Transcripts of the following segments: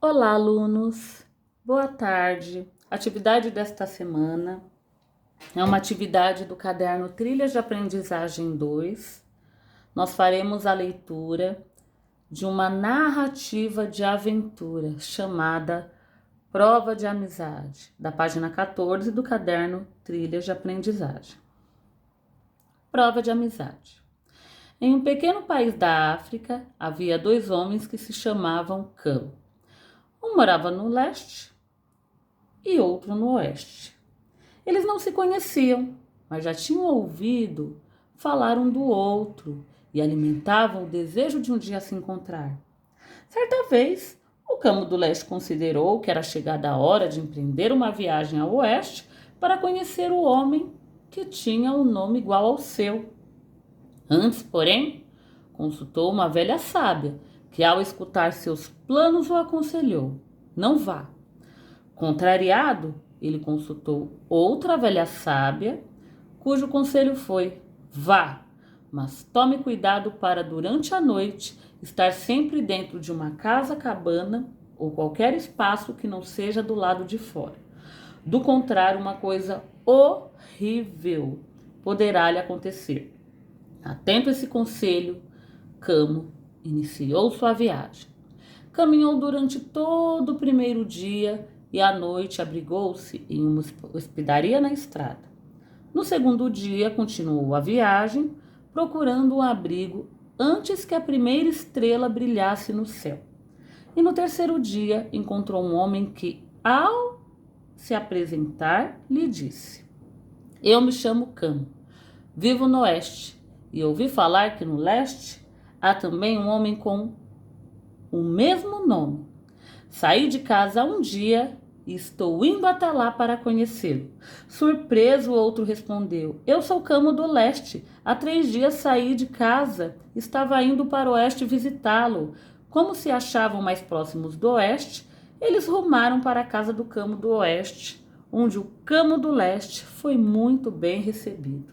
Olá, alunos! Boa tarde! A atividade desta semana é uma atividade do caderno Trilhas de Aprendizagem 2. Nós faremos a leitura de uma narrativa de aventura chamada Prova de Amizade, da página 14 do caderno Trilhas de Aprendizagem. Prova de Amizade. Em um pequeno país da África, havia dois homens que se chamavam Cão. Um morava no leste e outro no oeste. Eles não se conheciam, mas já tinham ouvido falar um do outro e alimentavam o desejo de um dia se encontrar. Certa vez, o Camo do Leste considerou que era chegada a hora de empreender uma viagem ao oeste para conhecer o homem que tinha um nome igual ao seu. Antes, porém, consultou uma velha sábia que, ao escutar seus planos, o aconselhou: não vá. Contrariado, ele consultou outra velha sábia, cujo conselho foi: vá, mas tome cuidado para durante a noite estar sempre dentro de uma casa-cabana ou qualquer espaço que não seja do lado de fora. Do contrário, uma coisa horrível poderá lhe acontecer. Atento a esse conselho, Camo iniciou sua viagem. Caminhou durante todo o primeiro dia e à noite abrigou-se em uma hospedaria na estrada. No segundo dia, continuou a viagem, procurando um abrigo antes que a primeira estrela brilhasse no céu. E no terceiro dia, encontrou um homem que, ao se apresentar, lhe disse: eu me chamo Camo, vivo no oeste e ouvi falar que no leste há também um homem com o mesmo nome. Saí de casa há um dia e estou indo até lá para conhecê-lo. Surpreso, o outro respondeu: eu sou Camo do Leste. Há 3 dias saí de casa, estava indo para o oeste visitá-lo. Como se achavam mais próximos do oeste, eles rumaram para a casa do Camo do Oeste, onde o Camo do Leste foi muito bem recebido.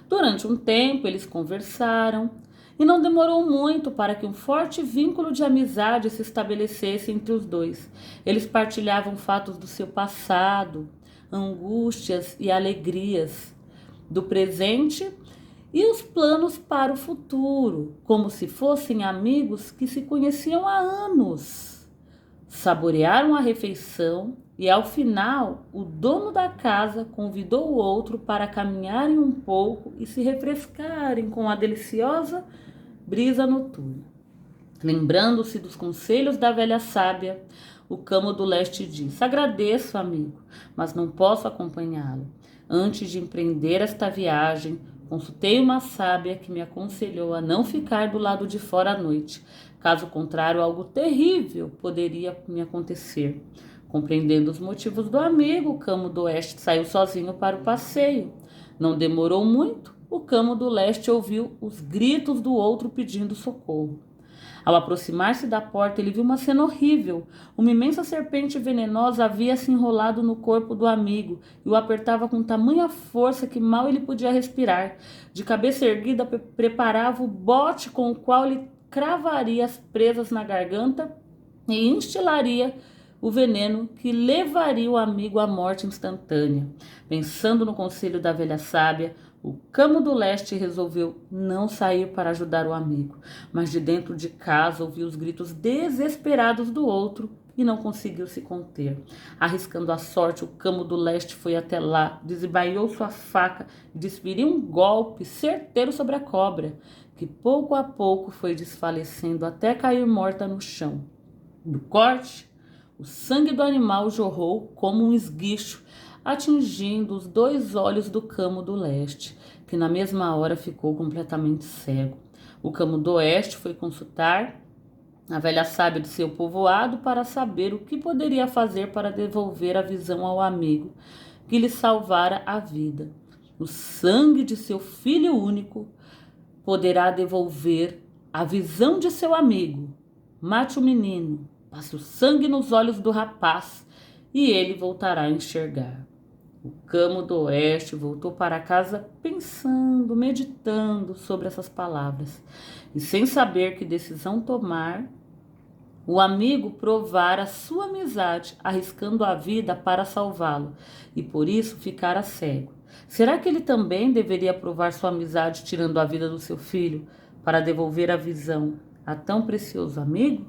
Durante um tempo, eles conversaram e não demorou muito para que um forte vínculo de amizade se estabelecesse entre os dois. Eles partilhavam fatos do seu passado, angústias e alegrias, do presente e os planos para o futuro, como se fossem amigos que se conheciam há anos. Saborearam a refeição e, ao final, o dono da casa convidou o outro para caminharem um pouco e se refrescarem com a deliciosa brisa noturna. Lembrando-se dos conselhos da velha sábia, o Camo do Leste disse: agradeço, amigo, mas não posso acompanhá-lo. Antes de empreender esta viagem, consultei uma sábia que me aconselhou a não ficar do lado de fora à noite. Caso contrário, algo terrível poderia me acontecer. Compreendendo os motivos do amigo, o Camo do Oeste saiu sozinho para o passeio. Não demorou muito, o Camo do Leste ouviu os gritos do outro pedindo socorro. Ao aproximar-se da porta, ele viu uma cena horrível. Uma imensa serpente venenosa havia se enrolado no corpo do amigo e o apertava com tamanha força que mal ele podia respirar. De cabeça erguida, preparava o bote com o qual ele cravaria as presas na garganta e instilaria o veneno que levaria o amigo à morte instantânea. Pensando no conselho da velha sábia, o Camo do Leste resolveu não sair para ajudar o amigo, mas de dentro de casa ouviu os gritos desesperados do outro e não conseguiu se conter. Arriscando a sorte, o Camo do Leste foi até lá, desembaiou sua faca e desferiu um golpe certeiro sobre a cobra, que pouco a pouco foi desfalecendo até cair morta no chão. Do corte, o sangue do animal jorrou como um esguicho, atingindo os 2 olhos do Camo do Leste, que na mesma hora ficou completamente cego. O Camo do Oeste foi consultar a velha sábia do seu povoado para saber o que poderia fazer para devolver a visão ao amigo que lhe salvara a vida. O sangue de seu filho único poderá devolver a visão de seu amigo. Mate o menino, passe o sangue nos olhos do rapaz e ele voltará a enxergar. O Camo do Oeste voltou para casa pensando, meditando sobre essas palavras e sem saber que decisão tomar, O amigo provara sua amizade, arriscando a vida para salvá-lo, e por isso ficara cego. Será que ele também deveria provar sua amizade tirando a vida do seu filho para devolver a visão a tão precioso amigo?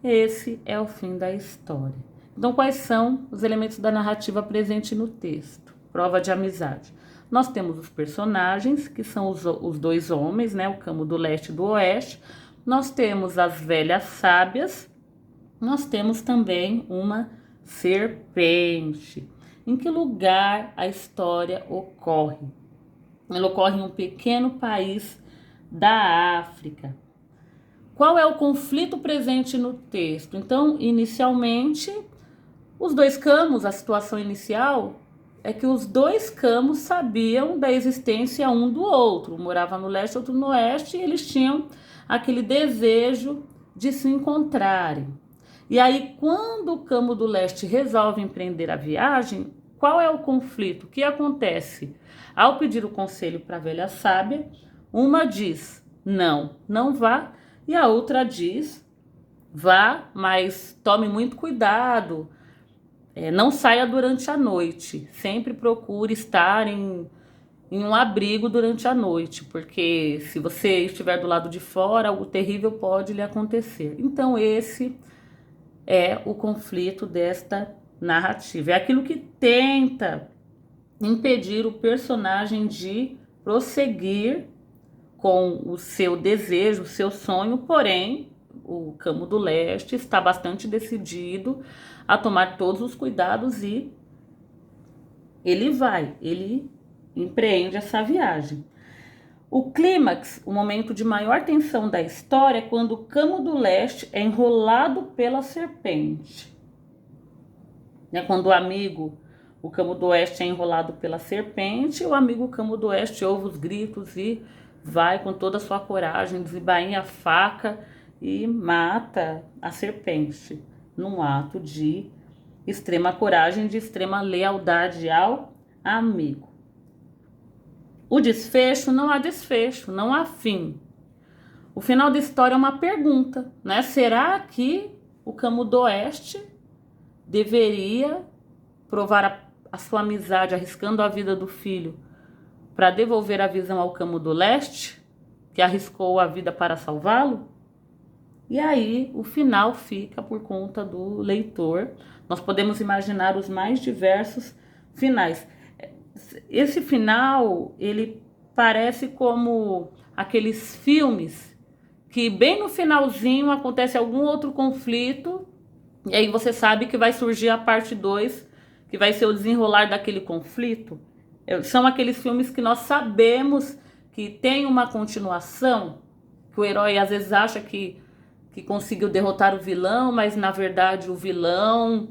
Esse é o fim da história. Então, quais são os elementos da narrativa presente no texto? Prova de amizade. Nós temos os personagens, que são os dois homens, né? O Camo do Leste e do Oeste. Nós temos as velhas sábias. Nós temos também uma serpente. Em que lugar a história ocorre? Ela ocorre em um pequeno país da África. Qual é o conflito presente no texto? Então, inicialmente, os dois camos, a situação inicial é que os dois camos sabiam da existência um do outro. Um morava no leste, outro no oeste, e eles tinham aquele desejo de se encontrarem. E aí, quando o camo do leste resolve empreender a viagem, qual é o conflito? O que acontece? Ao pedir o conselho para a velha sábia, uma diz, não, não vá, e a outra diz, vá, mas tome muito cuidado, não saia durante a noite, sempre procure estar em um abrigo durante a noite, porque se você estiver do lado de fora, o terrível pode lhe acontecer. Então esse é o conflito desta narrativa, é aquilo que tenta impedir o personagem de prosseguir com o seu desejo, o seu sonho, porém, o Camo do Leste está bastante decidido a tomar todos os cuidados e ele empreende essa viagem. O clímax, o momento de maior tensão da história, é quando o Camo do Leste é enrolado pela serpente. Quando o amigo, o Camo do Oeste, é enrolado pela serpente, o amigo Camo do Oeste ouve os gritos e vai com toda a sua coragem, desembainha a faca e mata a serpente, num ato de extrema coragem, de extrema lealdade ao amigo. O desfecho, não há desfecho, não há fim. O final da história é uma pergunta, né? Será que o Camo do Oeste deveria provar a sua amizade, arriscando a vida do filho, para devolver a visão ao Camo do Leste, que arriscou a vida para salvá-lo? E aí o final fica por conta do leitor. Nós podemos imaginar os mais diversos finais. Esse final, ele parece como aqueles filmes que bem no finalzinho acontece algum outro conflito, e aí você sabe que vai surgir a parte 2, que vai ser o desenrolar daquele conflito. São aqueles filmes que nós sabemos que tem uma continuação, que o herói às vezes acha que conseguiu derrotar o vilão, mas na verdade o vilão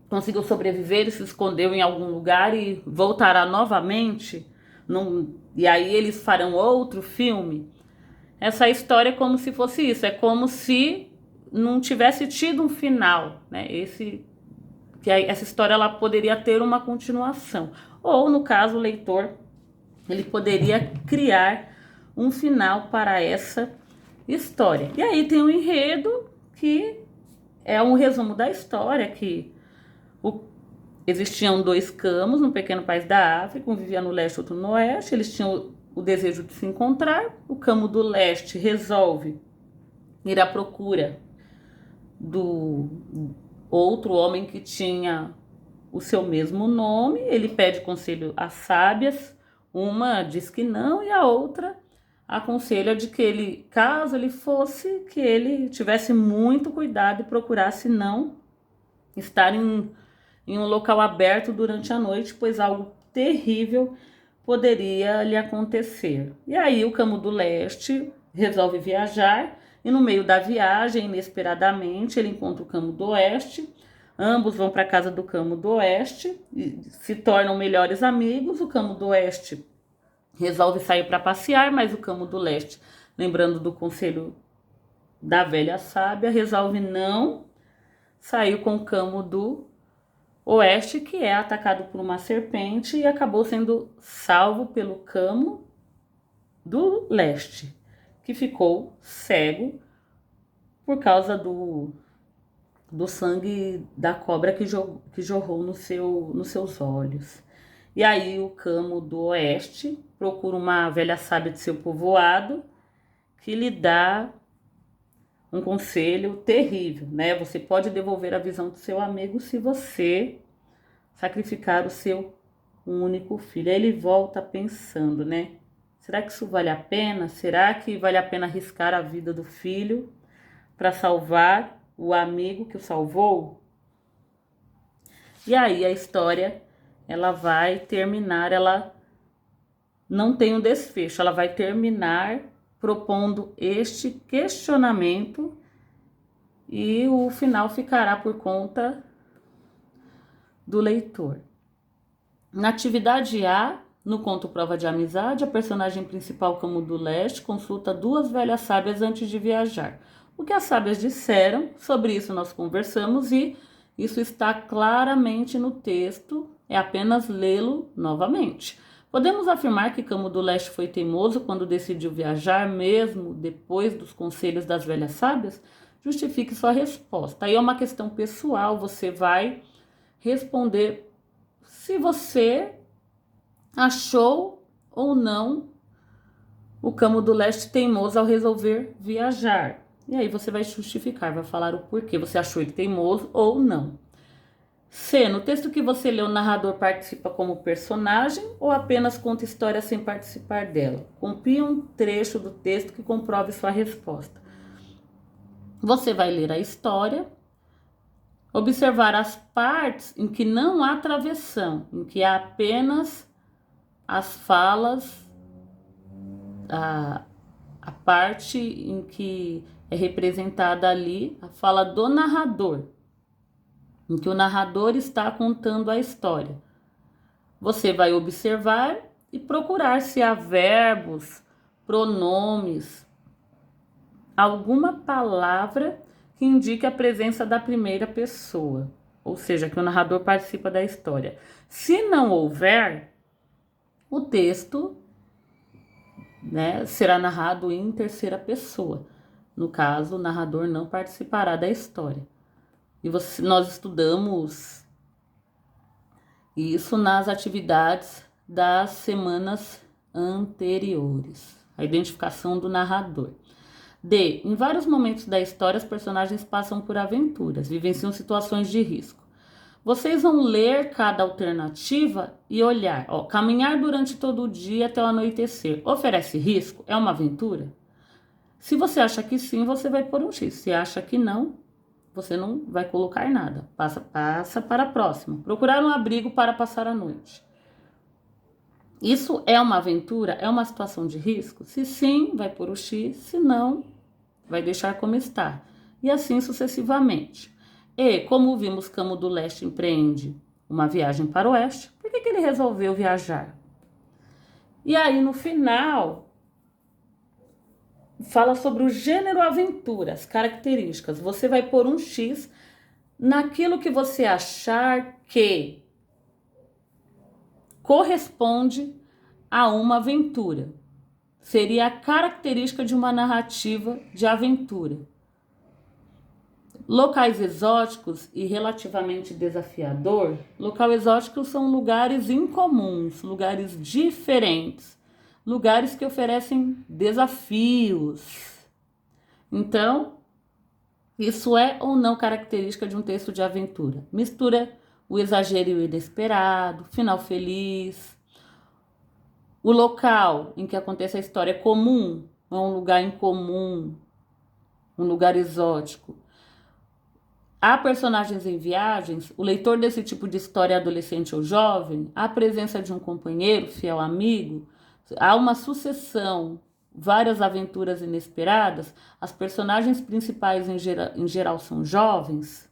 conseguiu sobreviver e se escondeu em algum lugar e voltará novamente, e aí eles farão outro filme. Essa história é como se fosse isso, é como se não tivesse tido um final, né? Essa história ela poderia ter uma continuação. Ou, no caso, o leitor, ele poderia criar um final para essa história. E aí tem um enredo que é um resumo da história, que existiam dois camos no pequeno país da África, um vivia no leste e outro no oeste, eles tinham o desejo de se encontrar. O Camo do Leste resolve ir à procura do outro homem que tinha o seu mesmo nome, ele pede conselho às sábias, uma diz que não e a outra aconselha de que ele, caso ele fosse, que ele tivesse muito cuidado e procurasse não estar em um local aberto durante a noite, pois algo terrível poderia lhe acontecer. E aí o Camo do Leste resolve viajar, e no meio da viagem, inesperadamente, ele encontra o Camo do Oeste. Ambos vão para a casa do Camo do Oeste e se tornam melhores amigos. O Camo do Oeste resolve sair para passear, mas o Camo do Leste, lembrando do conselho da velha sábia, resolve não sair com o Camo do Oeste, que é atacado por uma serpente e acabou sendo salvo pelo Camo do Leste, que ficou cego por causa do sangue da cobra que jorrou nos seus olhos. E aí o Camo do Oeste procura uma velha sábia de seu povoado que lhe dá um conselho terrível, né? Você pode devolver a visão do seu amigo se você sacrificar o seu único filho. Aí ele volta pensando, né? Será que isso vale a pena? Será que vale a pena arriscar a vida do filho para salvar o amigo que o salvou? E aí a história, ela vai terminar, ela não tem um desfecho, ela vai terminar propondo este questionamento e o final ficará por conta do leitor. Na atividade A, no conto Prova de Amizade, a personagem principal, Camo do Leste, consulta duas velhas sábias antes de viajar. O que as sábias disseram, sobre isso nós conversamos e isso está claramente no texto, é apenas lê-lo novamente. Podemos afirmar que Camo do Leste foi teimoso quando decidiu viajar, mesmo depois dos conselhos das velhas sábias? Justifique sua resposta. Aí é uma questão pessoal, você vai responder se você achou ou não o Camo do Leste teimoso ao resolver viajar. E aí você vai justificar, vai falar o porquê você achou ele teimoso ou não. C. No texto que você leu, o narrador participa como personagem ou apenas conta história sem participar dela? Compile um trecho do texto que comprove sua resposta. Você vai ler a história, observar as partes em que não há travessão, em que há apenas as falas, a parte em que é representada ali, a fala do narrador, em que o narrador está contando a história. Você vai observar e procurar se há verbos, pronomes, alguma palavra que indique a presença da primeira pessoa, ou seja, que o narrador participa da história. Se não houver, o texto, né, será narrado em terceira pessoa. No caso, o narrador não participará da história. E nós estudamos isso nas atividades das semanas anteriores. A identificação do narrador. D. Em vários momentos da história, os personagens passam por aventuras, vivenciam situações de risco. Vocês vão ler cada alternativa e olhar. Caminhar durante todo o dia até o anoitecer. Oferece risco? É uma aventura? Se você acha que sim, você vai pôr um X. Se acha que não, você não vai colocar nada. Passa para a próxima. Procurar um abrigo para passar a noite. Isso é uma aventura? É uma situação de risco? Se sim, vai pôr o X. Se não, vai deixar como está. E assim sucessivamente. E, como vimos, Camo do Leste empreende uma viagem para o Oeste, por que ele resolveu viajar? E aí, no final, fala sobre o gênero aventura, as características. Você vai pôr um X naquilo que você achar que corresponde a uma aventura. Seria a característica de uma narrativa de aventura. Locais exóticos e relativamente desafiador. Local exótico são lugares incomuns, lugares diferentes, lugares que oferecem desafios. Então, isso é ou não característica de um texto de aventura? Mistura o exagero e o inesperado, final feliz. O local em que acontece a história é comum, é um lugar incomum, um lugar exótico. Há personagens em viagens, o leitor desse tipo de história adolescente ou jovem, há a presença de um companheiro, fiel amigo, há uma sucessão, várias aventuras inesperadas, as personagens principais em geral são jovens.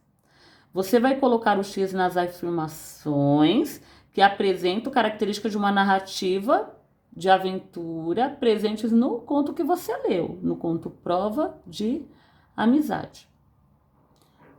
Você vai colocar o X nas afirmações que apresentam características de uma narrativa de aventura presentes no conto que você leu, no conto Prova de Amizade.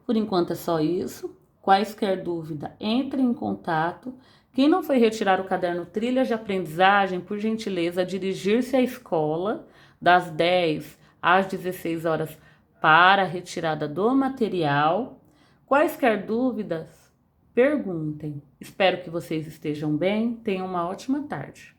Por enquanto é só isso. Quaisquer dúvida, entre em contato. Quem não foi retirar o caderno Trilhas de Aprendizagem, por gentileza, dirigir-se à escola das 10 às 16 horas para a retirada do material. Quaisquer dúvidas, perguntem. Espero que vocês estejam bem. Tenham uma ótima tarde.